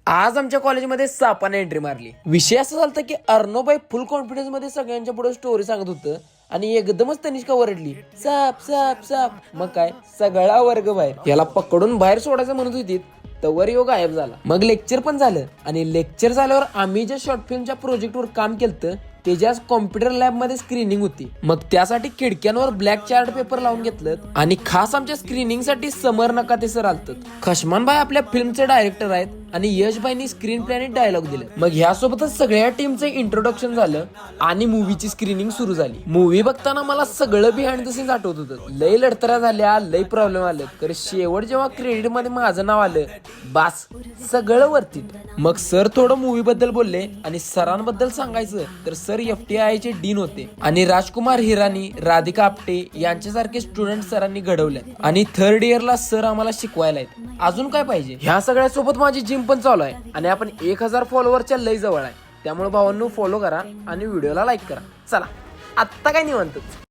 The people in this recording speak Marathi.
आज आमच्या कॉलेजमध्ये सापाने एंट्री मारली. विषय असा झाला की अर्णवभाई फुल कॉन्फिडन्स मध्ये सगळ्यांच्या पुढे स्टोरी सांगत होतं आणि एकदमच तनिष्का वरडली, साप साप साप. मग काय सगळा वर्ग बाहेर. याला पकडून बाहेर सोडायचं म्हणत होती, तवर यो गायब झाला. मग लेक्चर पण झालं आणि लेक्चर झाल्यावर आम्ही ज्या शॉर्ट फिल्मच्या प्रोजेक्टवर काम केलं त्याच्या कॉम्प्युटर लॅब मध्ये स्क्रीनिंग होती. मग त्यासाठी खिडक्यांवर ब्लॅक चार्ट पेपर लावून घेतलं आणि खास आमच्या स्क्रीनिंग साठी समर नकाते सर आलत. खशमान भाई आपल्या फिल्मचे डायरेक्टर आहेत आणि यश भाईनी स्क्रीन प्ले आणि डायलॉग दिले. मग ह्यासोबतच सगळ्या टीमचं इंट्रोडक्शन झालं आणि मूवीची स्क्रीनिंग सुरू झाली. मूवी बघताना मला सगळं बिहाइंड द सीन्स आठवत होतं. लय लढतऱ्या झाल्या, लय प्रॉब्लेम आलं, तर शेवट जेव्हा क्रेडिट मध्ये माझं नाव आलं, बास सगळं वरती. मग सर थोडं मूवी बद्दल बोलले आणि सरांबद्दल सांगायचं तर सर FTI चे डीन होते आणि राजकुमार हिरानी, राधिका आपटे यांच्यासारखे स्टुडंट सरांनी घडवले आणि थर्ड इयरला सर आम्हाला शिकवायला आहेत. अजून काय पाहिजे. ह्या सगळ्या सोबत माझी जिम पण चालू आहे आणि आपण 1000 फॉलोअरच्या लय जवळ आहे. त्यामुळे भावांनो फॉलो करा आणि व्हिडिओला लाईक करा. चला आत्ता काय निवांत.